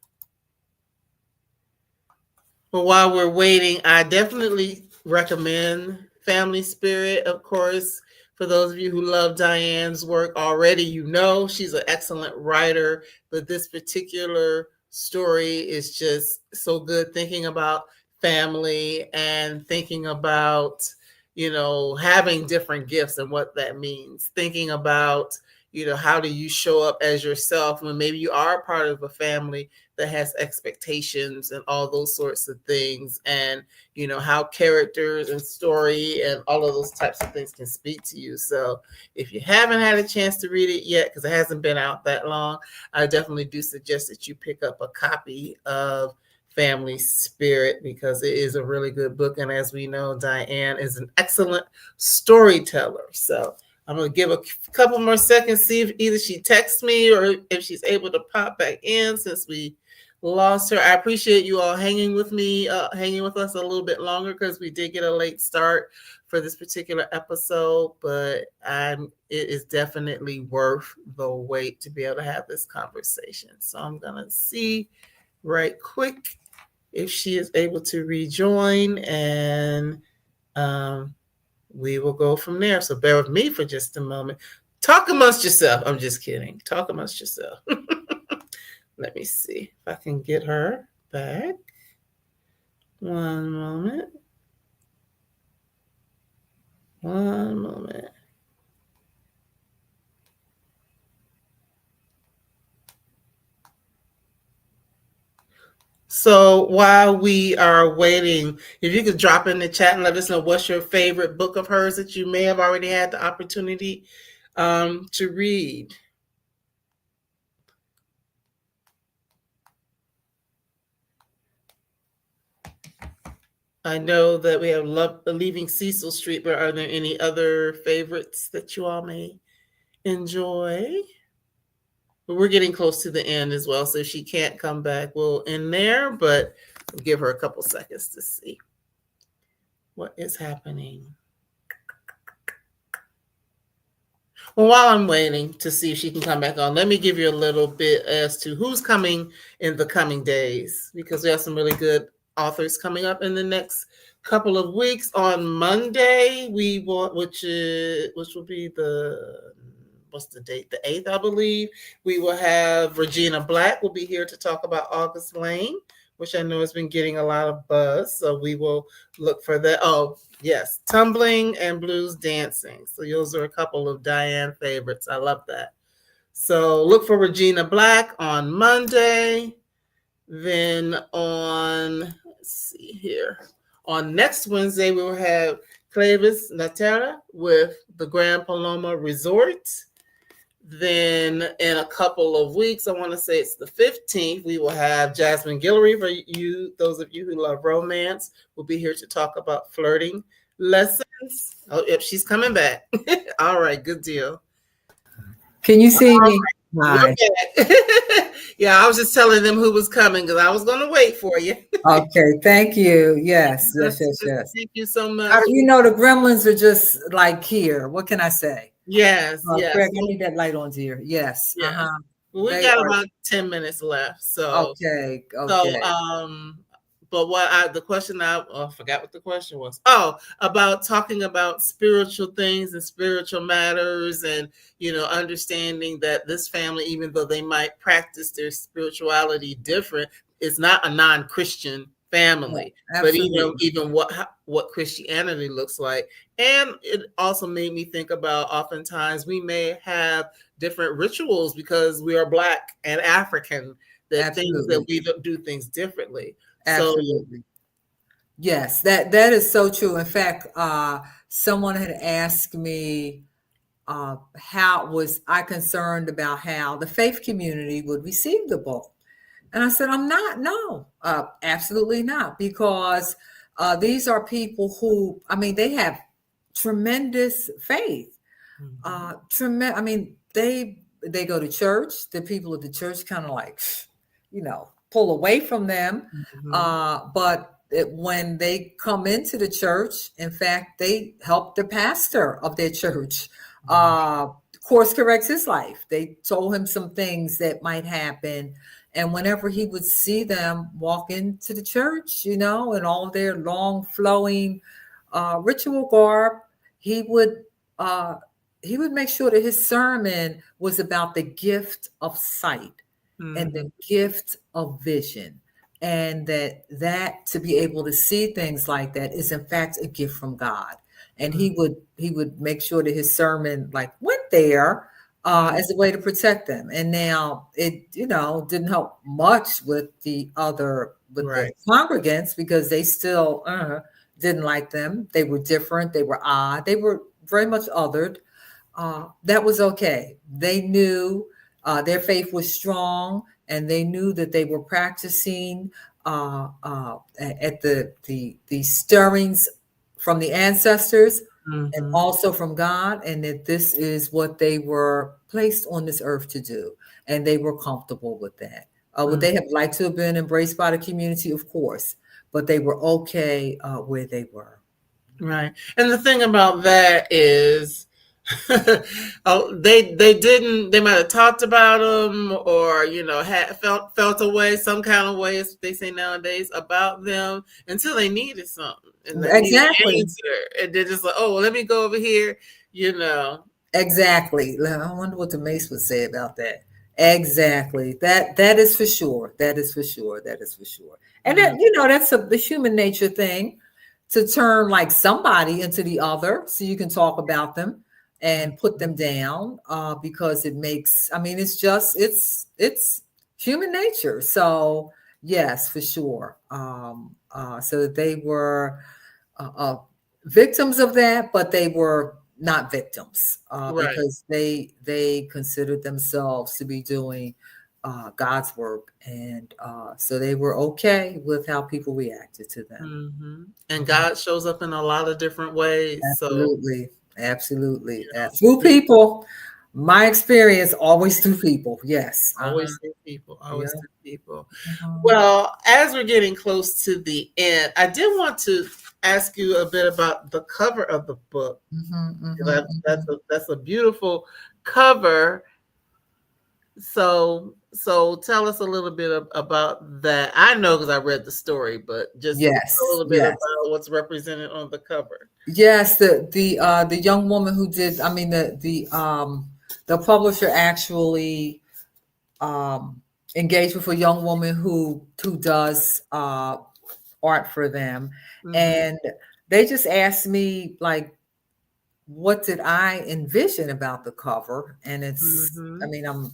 But while we're waiting, I definitely recommend Family Spirit, of course. For those of you who love Diane's work already, she's an excellent writer, but this particular story is just so good, thinking about family and thinking about, having different gifts and what that means. Thinking about, how do you show up as yourself when maybe you are a part of a family that has expectations and all those sorts of things, and how characters and story and all of those types of things can speak to you. So if you haven't had a chance to read it yet, because it hasn't been out that long, I definitely do suggest that you pick up a copy of Family Spirit, because it is a really good book. And as we know, Diane is an excellent storyteller. So I'm going to give a couple more seconds, see if either she texts me or if she's able to pop back in, since we lost her. I appreciate you all hanging with me, hanging with us a little bit longer, because we did get a late start for this particular episode, but it is definitely worth the wait to be able to have this conversation. So I'm going to see right quick if she is able to rejoin, and we will go from there. So bear with me for just a moment. Talk amongst yourself. I'm just kidding. Talk amongst yourself. Let me see if I can get her back. One moment. So while we are waiting, if you could drop in the chat and let us know what's your favorite book of hers that you may have already had the opportunity to read. I know that we have Leaving Cecil Street, but are there any other favorites that you all may enjoy? But we're getting close to the end as well, so if she can't come back, we'll end there, but we'll give her a couple seconds to see what is happening. Well, while I'm waiting to see if she can come back on, let me give you a little bit as to who's coming in the coming days, because we have some really good authors coming up in the next couple of weeks. On Monday, we want, which will be what's the date? The 8th, I believe. We will have Regina Black will be here to talk about August Lane, which I know has been getting a lot of buzz. So we will look for that. Oh, yes. Tumbling and Blues Dancing. So those are a couple of Diane favorites. I love that. So look for Regina Black on Monday. Then let's see here. On next Wednesday, we will have Clavis Natera with the Grand Paloma Resort. Then in a couple of weeks, I want to say it's the 15th, we will have Jasmine Guillory. For you, those of you who love romance, will be here to talk about flirting lessons. Oh, yep, she's coming back. All right, good deal. Can you see me? Hi. Yeah, I was just telling them who was coming because I was going to wait for you. Okay, thank you. Yes. Thank you so much. The gremlins are just like here. What can I say? Yes. Greg, I need that light on here. Yes. Well, we got about 10 minutes left. So okay. But the question I forgot what the question was. Oh, about talking about spiritual things and spiritual matters, and understanding that this family, even though they might practice their spirituality different, is not a non-Christian family. But even what Christianity looks like. And it also made me think about, oftentimes we may have different rituals because we are Black and African, that things that we do things differently. Absolutely. Yes, that is so true. In fact, someone had asked me, how was I concerned about how the faith community would receive the book? And I said, I'm not. No, absolutely not. Because these are people who, they have tremendous faith. They go to church. The people of the church kind of like, pull away from them. But when they come into the church, in fact, they help the pastor of their church course corrects his life. They told him some things that might happen. And whenever he would see them walk into the church, in all of their long flowing ritual garb, he would make sure that his sermon was about the gift of sight and the gift of vision. And that to be able to see things like that is in fact a gift from God. And he would make sure that his sermon went there as a way to protect them. And now it didn't help much with the congregants, because they still didn't like them. They were different. They were odd. They were very much othered. That was okay. They knew their faith was strong, and they knew that they were practicing at the stirrings from the ancestors and also from God, and that this is what they were placed on this earth to do, and they were comfortable with that. Would they have liked to have been embraced by the community? Of course, but they were okay where they were. Right. And the thing about that is they might have talked about them, or had felt a way, some kind of way, as they say nowadays, about them, until they needed something, and they needed an answer, and they're just like, oh, well, let me go over here. Exactly. I wonder what the Mace would say about that. Exactly. That is for sure. That is for sure. And that's the human nature thing, to turn somebody into the other so you can talk about them and put them down, because it makes, it's human nature. So yes, for sure. So that they were victims of that, but they were not victims because they considered themselves to be doing God's work, and so they were okay with how people reacted to them. And God shows up in a lot of different ways. Absolutely. Through people. My experience, always through people. Yes. Always through people. Well, as we're getting close to the end, I did want to ask you a bit about the cover of the book. That's a beautiful cover. So tell us a little bit about that. I know because I read the story, but just a little bit about what's represented on the cover. Yes, the young woman who did, the publisher actually engaged with a young woman who does art for them, and they just asked me what did I envision about the cover, and it's I'm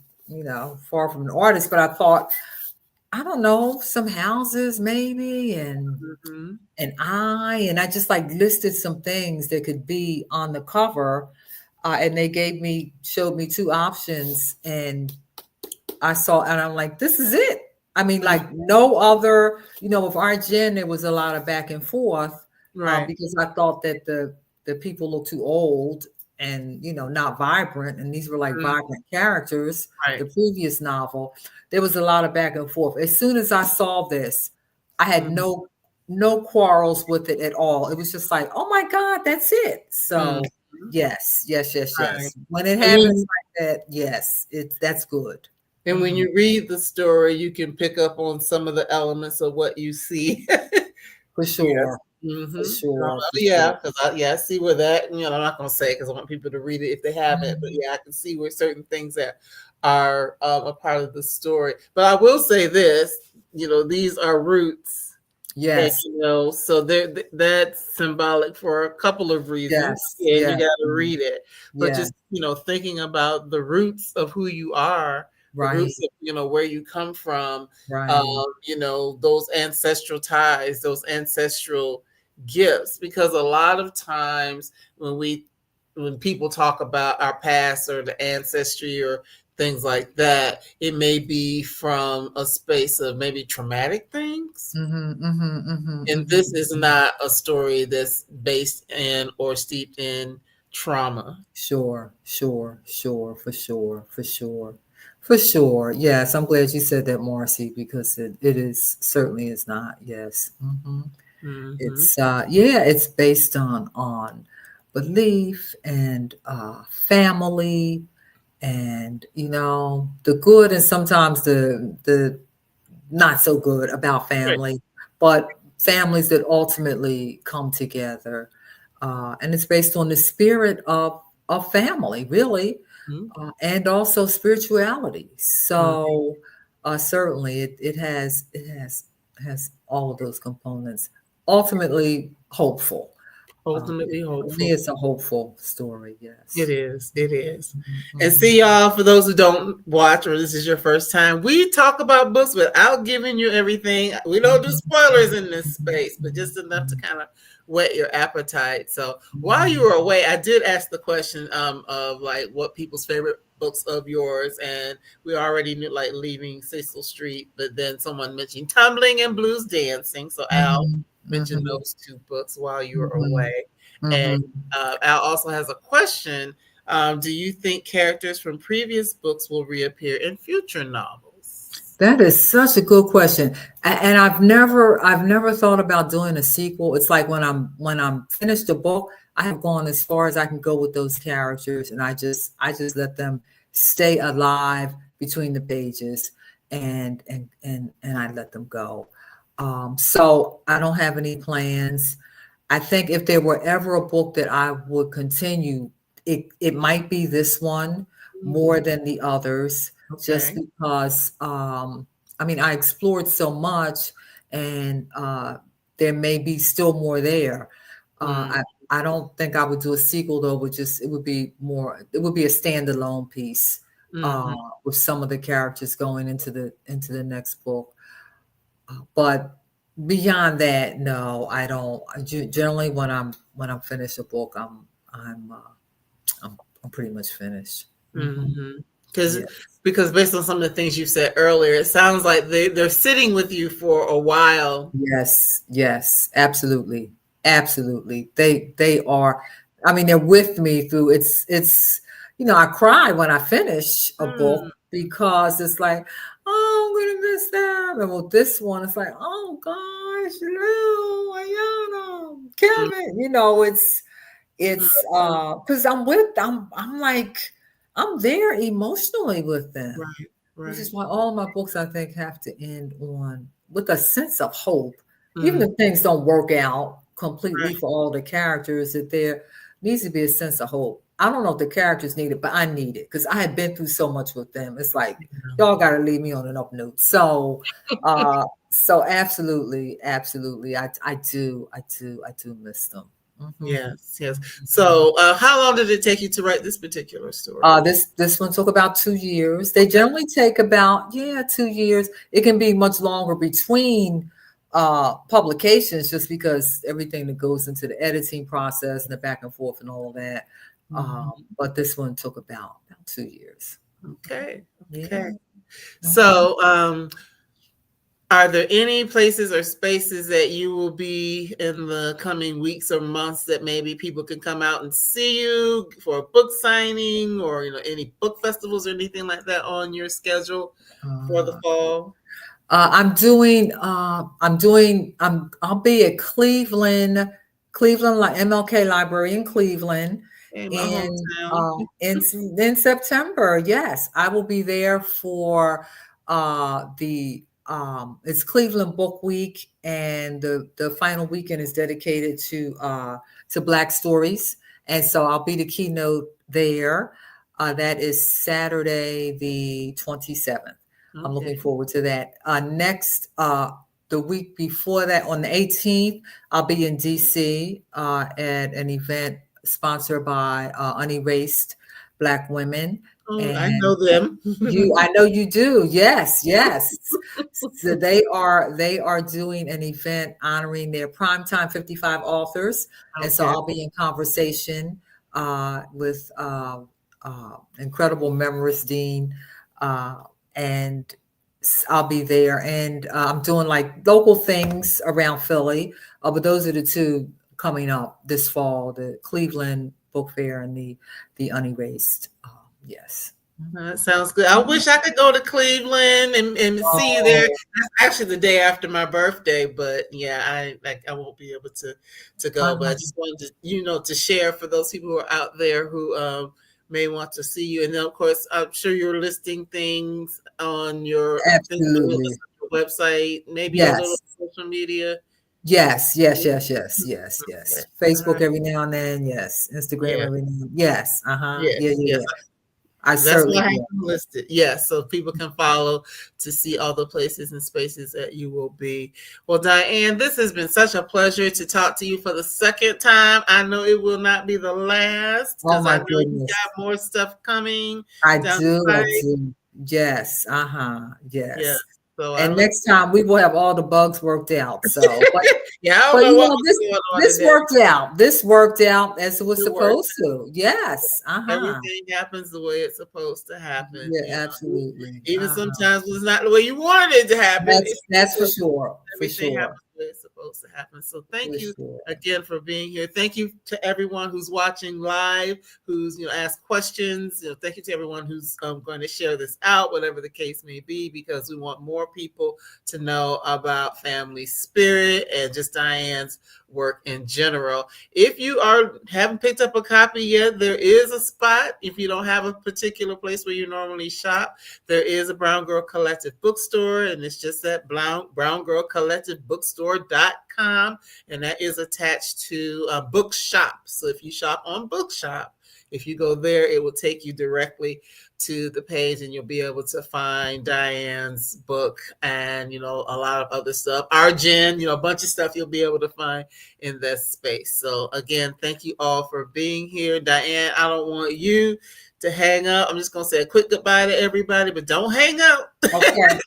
far from an artist, but I thought, I don't know, some houses maybe, and I just listed some things that could be on the cover, and they showed me two options, and I saw, and I'm like, this is it. No other, with our Jen, there was a lot of back and forth, because I thought that the people looked too old, and not vibrant, and these were like vibrant characters. Right. The previous novel, there was a lot of back and forth. As soon as I saw this, I had no quarrels with it at all. It was just like, oh my God, that's it. So yes. Right. When it happens like that, yes, that's good. And when you read the story, you can pick up on some of the elements of what you see. For sure. Yes. For sure. Yeah, because I see where that, I'm not going to say it because I want people to read it if they haven't, but yeah, I can see where certain things that are a part of the story. But I will say this, these are roots. Yes. And, so that's symbolic for a couple of reasons. Yes. And you got to read it. But Yes. just, thinking about the roots of who you are, the roots of, where you come from, those ancestral ties, those ancestral gifts. Because a lot of times when people talk about our past or the ancestry or things like that, it may be from a space of maybe traumatic things. And this is not a story that's based in or steeped in trauma. Sure. For sure. Yes, I'm glad you said that, Marcy, because it is certainly is not. Yes. It's it's based on belief and family, and the good and sometimes the not so good about family, but families that ultimately come together, and it's based on the spirit of family, really. And also spirituality. So certainly it has all of those components. Ultimately hopeful. Me, it's a hopeful story. Yes, it is. And see, y'all, for those who don't watch or this is your first time, we talk about books without giving you everything. We don't do spoilers in this space, but just enough to kind of whet your appetite. So while you were away, I did ask the question of like what people's favorite books of yours, and we already knew like Leaving Cecil Street, but then someone mentioned Tumbling and Blues Dancing. So Al mentioned those two books while you were away. And Al also has a question. Do you think characters from previous books will reappear in future novels? That is such a good question, and I've never thought about doing a sequel. It's like when I'm finished a book, I have gone as far as I can go with those characters, and I just let them stay alive between the pages, and I let them go. So I don't have any plans. I think if there were ever a book that I would continue, it might be this one more than the others. Just because, I explored so much, and there may be still more there. I don't think I would do a sequel though. It would be a standalone piece with some of the characters going into the next book. But beyond that, no, I don't. Generally, when I'm finished a book, I'm pretty much finished. Because based on some of the things you said earlier, it sounds like they're sitting with you for a while. Yes, absolutely. They are. They're with me through. It's I cry when I finish a book because it's like, oh, I'm gonna miss them. And with this one, it's like, oh gosh, Lou, Ayana, Kevin. It's because I'm like, I'm there emotionally with them. Right. Which is why all my books, I think, have to end with a sense of hope. Even if things don't work out completely for all the characters, that there needs to be a sense of hope. I don't know if the characters need it, but I need it because I had been through so much with them. It's like, y'all got to leave me on an up note. So, absolutely, I do miss them. Yes. So, how long did it take you to write this particular story? This one took about 2 years. They generally take about 2 years. It can be much longer between publications, just because everything that goes into the editing process and the back and forth and all of that. But this one took about 2 years. Okay. So, Are there any places or spaces that you will be in the coming weeks or months that maybe people can come out and see you for a book signing, or any book festivals or anything like that on your schedule for the fall? I'll be at Cleveland MLK Library in Cleveland. Hey, my And hometown. in September, yes, I will be there for the it's Cleveland Book Week, and the final weekend is dedicated to Black stories, and so I'll be the keynote there. That is Saturday the 27th. I'm looking forward to that. Next, the week before that, on the 18th, I'll be in DC at an event sponsored by Unerased Black Women. Oh, And I know them. I know you do. Yes, yes. So they are doing an event honoring their primetime 55 authors, and so I'll be in conversation with incredible memorist Dean, and I'll be there. And I'm doing like local things around Philly, but those are the two coming up this fall: the Cleveland Book Fair and the Unerased. Yes. That sounds good. I wish I could go to Cleveland and see you there. That's actually the day after my birthday, but yeah, I won't be able to go. But I just wanted to, to share for those people who are out there who may want to see you. And then, of course, I'm sure you're listing things on your website, maybe a little social media. Yes. Facebook every now and then. Yes. Instagram every now and then. Yes. Yeah. That's why I have listed. Yes, so people can follow to see all the places and spaces that you will be. Well, Diane, this has been such a pleasure to talk to you for the second time. I know it will not be the last, because I know you got more stuff coming. I do. Yes. Yes. Yeah. So next time we will have all the bugs worked out. So this worked out. This worked out as it was supposed to. Yes. Everything happens the way it's supposed to happen. Yeah, absolutely. Even sometimes it's not the way you wanted it to happen. That's for sure. Everything happens the way it's supposed to happen. So thank you again for being here. Thank you to everyone who's watching live, who's asked questions. Thank you to everyone who's going to share this out, whatever the case may be, because we want more people to know about family spirit and just Diane's work in general. If you haven't picked up a copy yet, there is a spot. If you don't have a particular place where you normally shop, there is a Brown Girl Collective bookstore, and it's just at browngirlcollectivebookstore.com, and that is attached to Bookshop. So if you shop on Bookshop, if you go there, it will take you directly to the page, and you'll be able to find Diane's book and, a lot of other stuff. Arjen, a bunch of stuff you'll be able to find in that space. So again, thank you all for being here. Diane, I don't want you to hang up. I'm just going to say a quick goodbye to everybody, but don't hang up. Okay.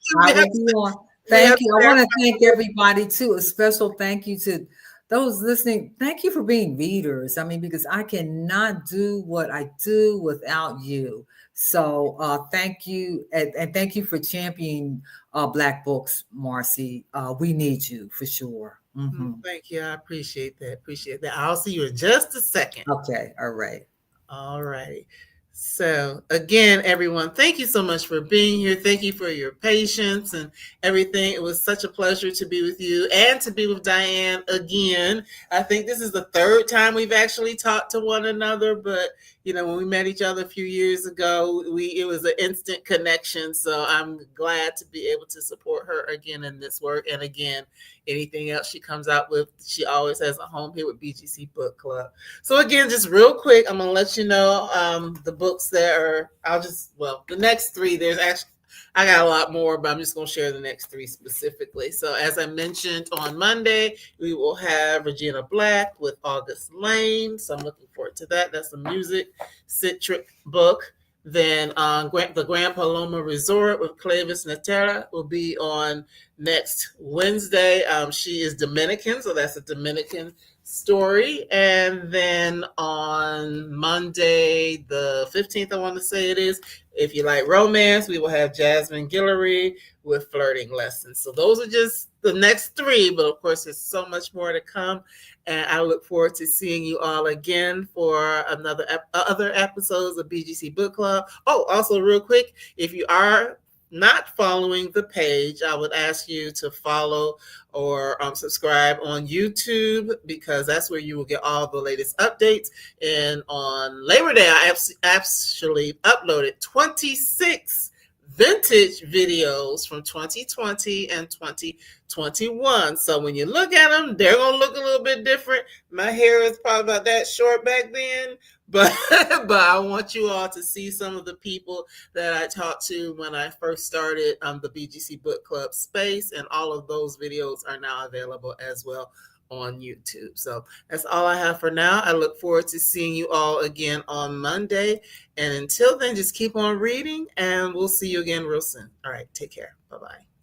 Thank you. I want to thank everybody too. A special thank you to those listening. Thank you for being readers. I mean, because I cannot do what I do without you. So thank you. And thank you for championing Black books, Marcy. We need you for sure. Mm-hmm. Thank you. I appreciate that. I'll see you in just a second. Okay. All right. So again, everyone, thank you so much for being here. Thank you for your patience and everything. It was such a pleasure to be with you and to be with Diane again. I think this is the third time we've actually talked to one another, but when we met each other a few years ago, it was an instant connection. So I'm glad to be able to support her again in this work. And again, anything else she comes out with, she always has a home here with BGC Book Club. So again, just real quick, I'm going to let you know the books that are, the next three, I got a lot more, but I'm just going to share the next three specifically. So as I mentioned on Monday, we will have Regina Black with August Lane. So I'm looking forward to that. That's a music-centric book. Then the Grand Paloma Resort with Clavis Natera will be on next Wednesday. She is Dominican, so that's a Dominican story. And then on Monday, the 15th, I want to say it is, if you like romance, we will have Jasmine Guillory with flirting lessons. So those are just the next 3, but of course, there's so much more to come. And I look forward to seeing you all again for other episodes of BGC Book Club. Oh, also real quick, if you are not following the page, I would ask you to follow or subscribe on YouTube, because that's where you will get all the latest updates. And on Labor Day, I actually uploaded 26 vintage videos from 2020 and 2021. So when you look at them, they're going to look a little bit different. My hair is probably about that short back then, but I want you all to see some of the people that I talked to when I first started the BGC Book Club space, and all of those videos are now available as well on YouTube. So that's all I have for now. I look forward to seeing you all again on Monday. And until then, just keep on reading, and we'll see you again real soon. All right, take care. Bye-bye.